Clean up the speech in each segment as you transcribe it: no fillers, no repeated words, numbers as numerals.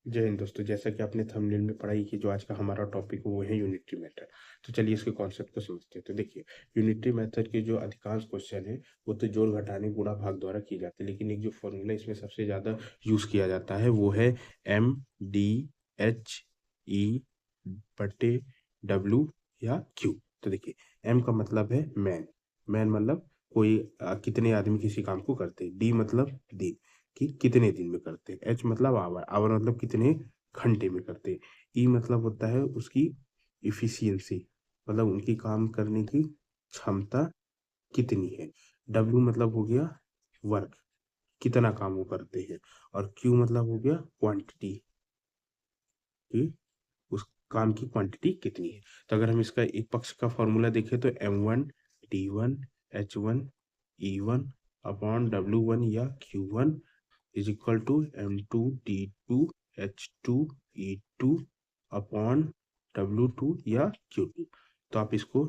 जय हिंद दोस्तों। जैसा कि आपने थंबनेल में पढ़ा ही कि जो आज का हमारा टॉपिक वो है यूनिटरी मेथड। तो चलिए इसके कॉन्सेप्ट को समझते हैं। तो देखिए, यूनिटरी मेथड के जो अधिकांश क्वेश्चन है वो तो जोड़ घटाने गुणा भाग द्वारा किए जाते हैं, लेकिन एक जो फॉर्मूला इसमें सबसे ज़्यादा यूज़ किया जाता है वो है MDHE बटे डब्ल्यू या क्यू। तो देखिए, एम का मतलब है मैन। मैन मतलब कोई कितने आदमी किसी काम को करते हैं। डी मतलब दिन, कि कितने दिन में करते हैं। एच मतलब आवर, आवर मतलब कितने घंटे में करते हैं। ई मतलब होता है उसकी इफिशियंसी, मतलब उनकी काम करने की क्षमता कितनी है। डब्ल्यू मतलब हो गया वर्क, कितना काम वो करते हैं। और क्यू मतलब हो गया क्वांटिटी, कि उस काम की क्वांटिटी कितनी है। तो अगर हम इसका एक पक्ष का फॉर्मूला देखें तो M1 D1 H1 E1 upon W1 या Q1 is equal to M2 D2 H2 E2 upon W2 या Q2। तो आप इसको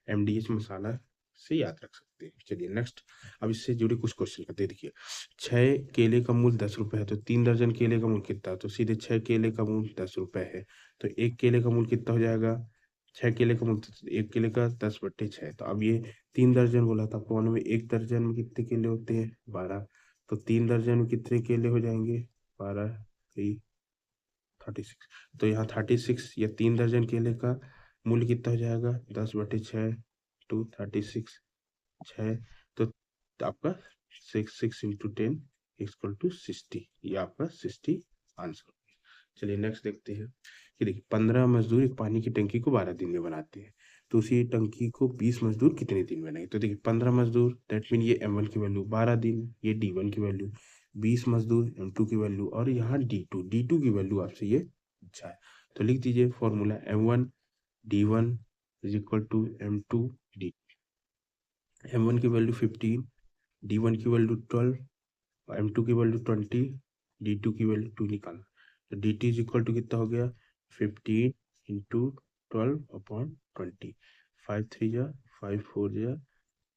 MDH मसाला से याद रख सकते हैं। चलिए नेक्स्ट, अब इससे जुड़े कुछ क्वेश्चन करते हैं। देखिए, 6 केले का मूल्य 10 रुपए है, तो 3 दर्जन केले का मूल्य कितना है। तो सीधे 6 केले का मूल्य 10 रुपए है, तो 1 केले का मूल्य कितना हो जाएगा। 6 केले का मूल्य, 1 केले का 10/6। तो अब ये 3 दर्जन बोला था आपको, मालूम है 1 दर्जन में कितने केले होते हैं, 12। तो 3 दर्जन में कितने केले हो जाएंगे, 12 36। तो यहाँ 36 या 3 दर्जन केले का मूल्य कितना हो जाएगा, 10/6 टू 36 6। तो आपका 6 6 × 10 इक्वल टू 60, ये आपका 60 आंसर। चलिए नेक्स्ट देखते हैं कि देखिए, 15 मजदूर एक पानी की टंकी को 12 दिन में बनाते हैं, तो उसी टंकी को 20 मजदूर कितने दिन में बनाएंगे। तो देखिए, 15 मजदूर दैट मीन ये M1 की वैल्यू, 12 दिन ये D1 की वैल्यू, 20 मजदूर M2 की वैल्यू, और यहाँ D2 की वैल्यू आपसे ये अच्छा है। तो लिख दीजिए formula M1 D1 is equal to M2 D। M1 की वैल्यू 15, D1 की वैल्यू 12, M2 की वैल्यू 20, D2 की वैल्यू 2 निकालना। तो DT इज इक्वल टू कितना हो गया, 15 × 12 अपॉन 20। 5 3 जा 5 4 जा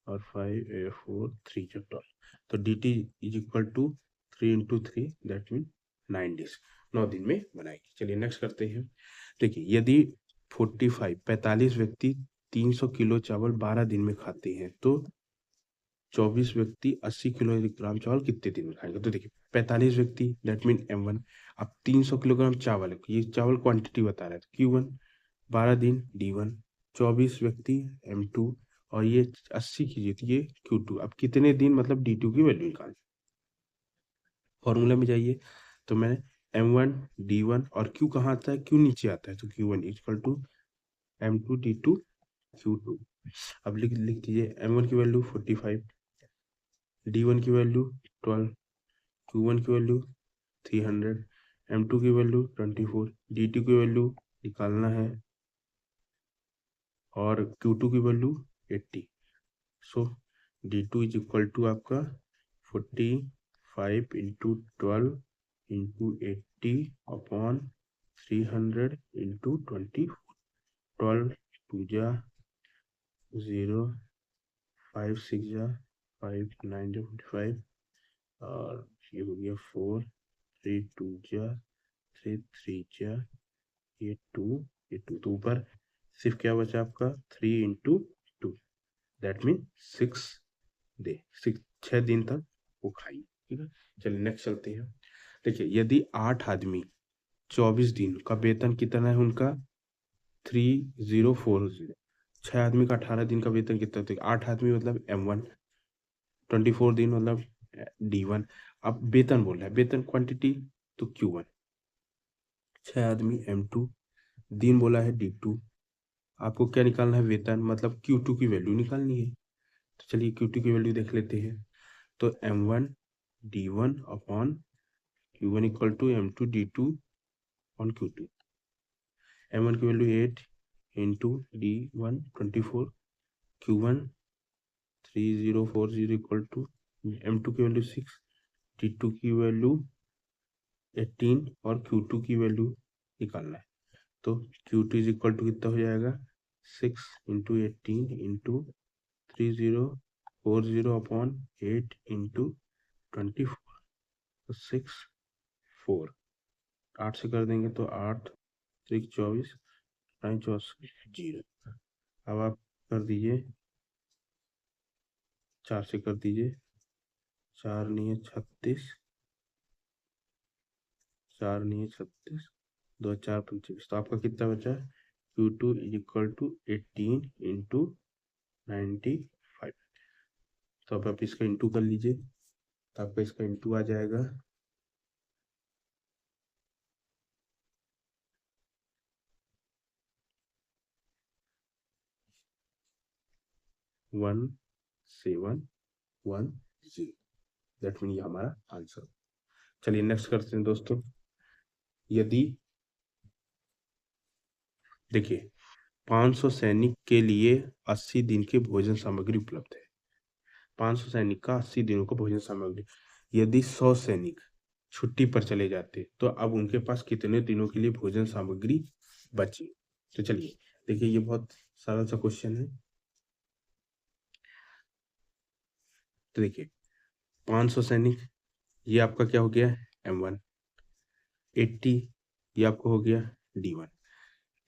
और 5 4 3 जा 12। तो DT is equal to 3 × 3 that mean 9 days, 9 दिन में बनाएगी। चलिए नेक्स्ट करते हैं। देखिए, यदि 45 व्यक्ति 300 किलो चावल 12 दिन में खाते हैं, तो 24 व्यक्ति 80 किलोग्राम चावल कितने दिन में खाएंगे। तो देखिए, 45 व्यक्ति दैट मीन M1। अब 300 किलोग्राम चावल है, ये चावल क्वांटिटी बता रहा है, तो Q1। 12 दिन D1, 24 व्यक्ति M2, और ये 80 कीजिए तो ये Q2। अब कितने दिन मतलब D2 की वैल्यू निकाल। फॉर्मूला में जाइए, तो मैं M1 D1 और Q कहाँ आता है, Q नीचे आता है, तो Q1 equal to M2 D2 Q2। अब लिख लिख दीजिए, M1 की वैल्यू 45, D1 की वैल्यू 12, Q1 की वैल्यू 300, M2 की वैल्यू 24, D2 की वैल्यू निकालना है, और Q2 की value 80। So D2 is equal to आपका 45 × 12 × 80 अपॉन 300 × 20। 12 2 जा 0, 5 6 जा 5 9 जा 45, और ये हो गया 4 3 2 जा 3 3 जा ये 2, ये 2। तो ऊपर सिर्फ क्या बचा आपका, 3 × 2 दैट मीन 6 डे, 6 दिन तक वो खाइए। ठीक है, चलिए नेक्स्ट चलते हैं। देखिए, यदि 8 आदमी 24 दिन का वेतन कितना है उनका, 3040। 6 आदमी का 18 दिन का वेतन कितना होता है। 8 आदमी मतलब M1, 24 दिन मतलब D1। अब वेतन बोल रहा है, वेतन क्वांटिटी तो Q1। 6 आदमी M2, दिन बोला है D2। आपको क्या निकालना है, वेतन मतलब Q2 की वैल्यू निकालनी है। तो चलिए Q2 की वैल्यू देख लेते हैं। तो M1 D1 upon Q1 equal to M2 D2 on Q2। M1 की value 8 into D1 24, Q1 3040 equal to M2 की वैल्यू 6, D2 की वैल्यू 18 और Q2 की वैल्यू निकालना है। तो Q2 इज इक्वल टू कितना हो जाएगा, 6 × 18 × 3040 अपॉन 8 × 24। तो 6 4 8 से कर देंगे तो 8 3 24 9 64 0। अब आप कर दीजिए 4 से कर दीजिए, 4 नहीं 36, 4 नहीं 36, 2 4 25, तो आपका कितना बचा? Q2 is equal to 18 into 95। तो अब आप इसका इंटू कर लीजिए, तो आपका इसका इंटू आ जाएगा 1710। दैट मीन ये हमारा आंसर। चलिए नेक्स्ट करते हैं दोस्तों। यदि देखिए 500 सैनिक के लिए 80 दिन की भोजन सामग्री उपलब्ध है। 500 सैनिक का 80 दिनों का भोजन सामग्री। यदि 100 सैनिक छुट्टी पर चले जाते तो अब उनके पास कितने दिनों के लिए भोजन सामग्री बची? तो चलिए देखिए, ये बहुत सरल सा क्वेश्चन है। तो देखिए 500 सैनिक, ये आपका क्या हो गया? M1। 80 ये आपको हो गया D1।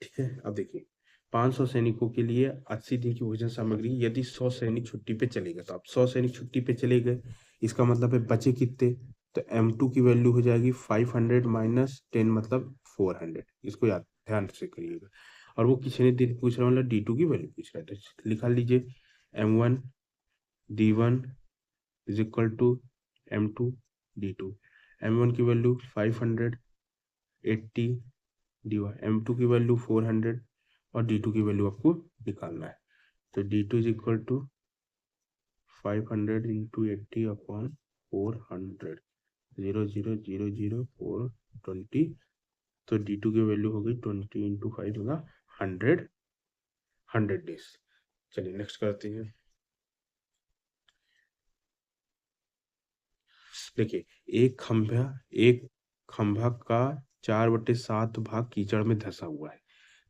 ठीक है, अब देखिए 500 सैनिकों के लिए 80 दिन की भोजन सामग्री। यदि 100 सैनिक छुट्टी पे चले गए, तो आप 100 सैनिक छुट्टी पे चले गए, इसका मतलब है बचे कितने? तो M2 की वैल्यू हो जाएगी 500 माइनस 10 मतलब 400। इसको याद ध्यान से करिएगा। और वो किसने दिन पूछ रहा है, मतलब D2 की वैल्यू पूछ रहा है, तो लिखा लीजिए M1 D1 is equal to M2 D2। M1 की वैल्यू 500, 80 D1, M2 की वैल्यू 400 और D2 की वैल्यू आपको निकालना है। तो D2 is equal to 500 into 80 upon 400, 0 0 0 0 4 20। तो D2 की वैल्यू होगी 20 इंटू 5 होगा 100 डेज। चलिए नेक्स्ट करते हैं। देखिए एक खंभा का 4/7 भाग कीचड़ में धंसा हुआ है।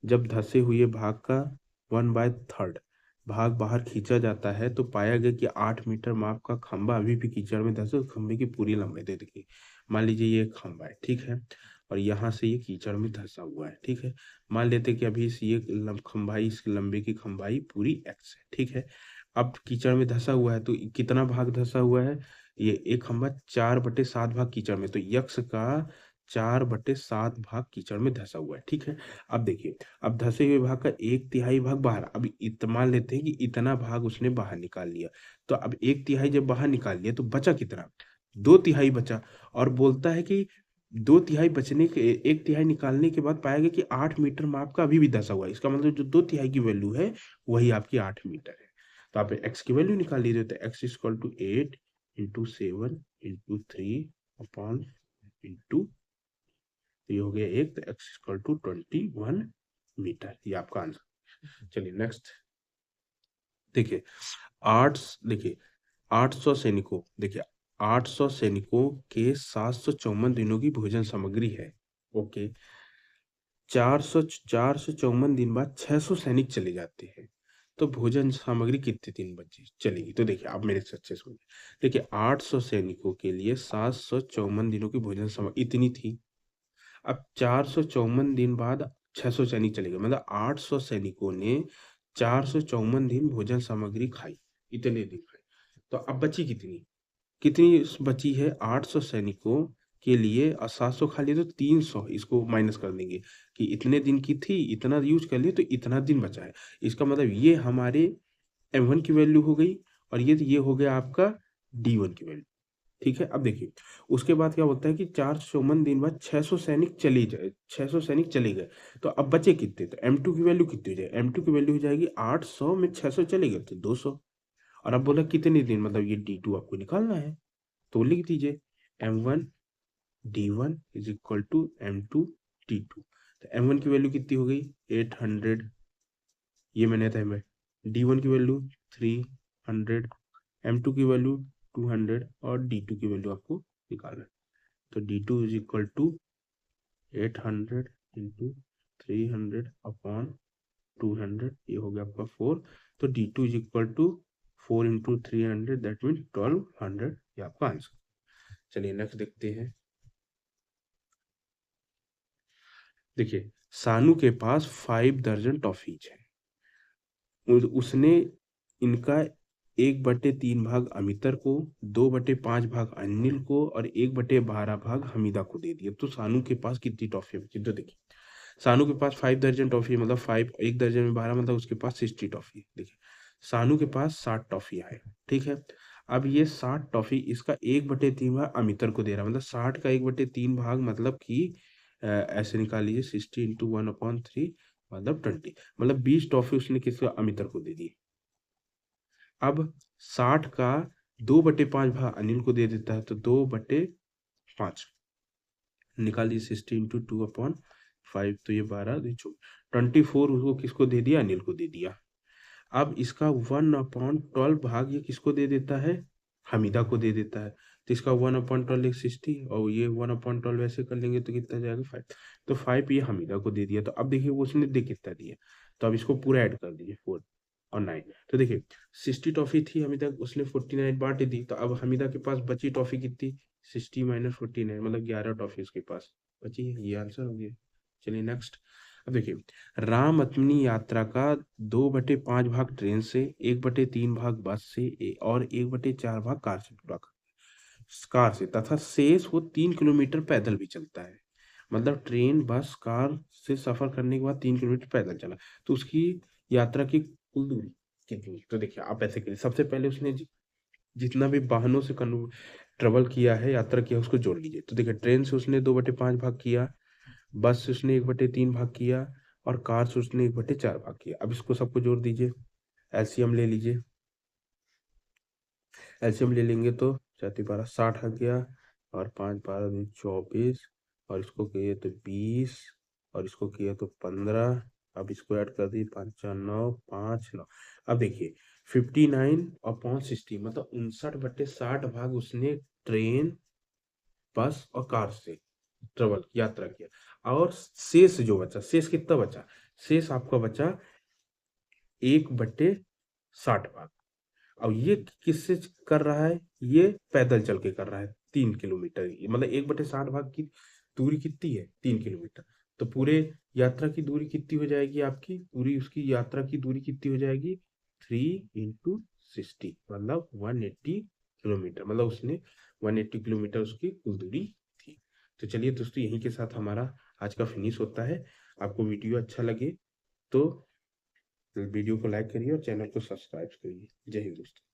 जब धंसे हुए भाग का 1/3 भाग बाहर खींचा जाता है तो पाया गया कि 8 मीटर माप का खंभा अभी भी कीचड़ में धंसे। उस खंभे की पूरी लंबाई दे देखिए, मान लीजिए ये एक खंभा है, ठीक है, और यहाँ से ये कीचड़ में धंसा हुआ है, ठीक है। मान लेते हैं कि अभी ये खंभाई, इस लंबे की खंभाई पूरी x है, ठीक है। अब कीचड़ में धंसा हुआ है तो कितना भाग धंसा हुआ है? ये एक खंभा 4/7 भाग कीचड़ में, तो यक्ष का 4/7 भाग कीचड़ में धंसा हुआ है, ठीक है। अब देखिए, अब धंसे हुए भाग का 1/3 भाग बाहर। अब मान लेते हैं कि इतना भाग उसने बाहर निकाल लिया, तो अब 1/3 जब बाहर निकाल लिया तो बचा कितना? 2/3 बचा। और बोलता है कि 2/3 बचने के 1/3 निकालने के बाद पाया गया कि 8 मीटर माप का अभी भी धंसा हुआ है। इसका मतलब जो 2/3 की वैल्यू है वही आपकी 8 मीटर है। तो आप x की वैल्यू निकाल लीजिए, तो x equal to 8 into 7 into 3 upon into, ये हो गया 1, तो x इक्वल टू 21 मीटर, ये आपका आंसर। चलिए नेक्स्ट देखिए, देखिए 800 सैनिकों, देखिए 800 सैनिकों के 754 दिनों की भोजन सामग्री है। ओके, 454 दिन बाद 600 सैनिक चले जाते हैं, तो भोजन सामग्री कितने दिन बची चलेगी? तो देखिए आप मेरे से अच्छे सुनिए। देखिए 800 सैनिकों के लिए 754 दिनों की भोजन सामग्री इतनी थी। अब 454 दिन बाद 600 सैनिक चले गए, मतलब 800 सैनिकों ने 454 दिन भोजन सामग्री खाई, इतने दिन खाई। तो अब बची कितनी? कितनी बची है? 800 सैनिकों के लिए 700 खा लिए तो 300, इसको माइनस कर देंगे कि इतने दिन की थी, इतना यूज कर लिए तो इतना दिन बचा है। इसका मतलब ये हमारे M1 की वैल्यू हो गई, और ये हो गया आपका D1 की वैल्यू, ठीक है। अब देखिए उसके बाद क्या होता है कि 454 दिन बाद 600 सैनिक चले जाए, 600 सैनिक चले गए, तो अब बचे कितने? तो M2 की वैल्यू कितनी हो जाएगी? M2 की वैल्यू हो जाएगी 800 में 600 चले गए तो 200। और अब बोला कितने दिन, मतलब ये D2 आपको निकालना है, तो लिख दीजिए M1 D1 is equal to M2 D2। तो M1 की वैल्यू कितनी हो गई? 800, ये मैंने था मैं। D1 की वैल्यू 300, M2 की वैल्यू 200 और D2 की वैल्यू आपको निकालना है। तो D2 is equal to 800 into 300 upon 200, ये हो गया आपका 4। तो D2 is equal to 4 into 300, that mean 1200, ये आपका आंसर। चलिए नेक्स्ट देखते हैं। देखिए सानू के पास 5 दर्जन टॉफीज है, उसने इनका 1/3 भाग अमितर को, 2/5 भाग अनिल को और 1/12 भाग हमीदा को दे दिया। तो सानू के पास कितनी टॉफी बची? तो देखिए सानू के पास 5 दर्जन टॉफी, मतलब 5 1 दर्जन में 12, मतलब उसके पास 60 टॉफी है। देखिए सानू के पास 60 टॉफियां है, ठीक है। अब ये 60 टॉफी इसका 1/3 भाग अमितर को दे रहा है, मतलब 60 का 1/3 भाग, मतलब कि ऐसे निकाल लीजिए 60 इंटू 1/3, मतलब 20, मतलब 20 टॉफी उसने किसको? अमितर को दे दी। अब 60 का 2/5 भाग अनिल को दे देता है, तो 2/5 निकालिए, 60 इंटू 2/5, तो ये 12, 24 उसको किसको दे दिया? अनिल को दे दिया। अब इसका 1/12 भाग ये किसको दे देता है? हमीदा को दे देता है। तो इसका 1/12 60, और ये 1/12 ऐसे कर लेंगे तो कितना जाएगा? 5। तो 5 ये हमीदा को दे दिया। तो अब देखिए वो उसने दे कितना दिया, तो अब इसको पूरा ऐड कर दीजिए, 4 और 9। तो देखिए 60 टॉफी थी हमीदा, उसने 49 बांट दी। तो अब हमीदा के पास बची टॉफी कितनी? 60 माइनस 49, मतलब 11 टॉफी उसके पास बची है। ये आंसर हो गया। चलिए नेक्स्ट। अब देखिए राम अपनी यात्रा का 2/5 भाग ट्रेन से, 1/3 भाग बस से, और 1/4 भाग कार से पूरा कार से, तथा शेष वो 3 किलोमीटर पैदल भी चलता है। मतलब ट्रेन बस कार से सफर करने के बाद 3 किलोमीटर पैदल चला, तो उसकी यात्रा की कुल दूरी कितनी? तो देखिए आप ऐसे करिए, सबसे पहले उसने जितना भी वाहनों से ट्रेवल किया है, यात्रा किया, उसको जोड़ लीजिए। तो देखिए ट्रेन से उसने 2/5 भाग किया, बस से उसने 1/3 भाग किया, और कार से उसने 1/4 भाग किया। अब इसको सबको जोड़ दीजिए, एलसीएम ले लीजिए। एलसीएम ले लेंगे तो 4×12 60 आ गया, और 5×12 24, और इसको किए तो 20, और इसको किया तो 15। अब इसको ऐड कर दिए, 5×4 = 9, 5×9। अब देखिए 59/60, मतलब 59/60 भाग उसने ट्रेन, बस और कार से ट्रेवल यात्रा किया। और शेष जो बचा, शेष कितना बचा? शेष आपका बचा 1/60 भाग। अब ये किससे कर रहा है? ये पैदल चल के कर रहा है, 3 किलोमीटर, मतलब 1/60 भाग की दूरी कितनी है? 3 किलोमीटर। तो पूरे यात्रा की दूरी कितनी हो जाएगी आपकी? पूरी उसकी यात्रा की दूरी कितनी हो जाएगी? 3 × 60, मतलब 180 किलोमीटर, मतलब उसने 180 किलोमीटर उसकी कुल दूरी थी। तो चलिए दोस्तों, यहीं के साथ हमारा आज का फिनिश होता है। आपको वीडियो अच्छा लगे तो वीडियो को लाइक करिए और चैनल को सब्सक्राइब करिए। जय हिंद दोस्तों।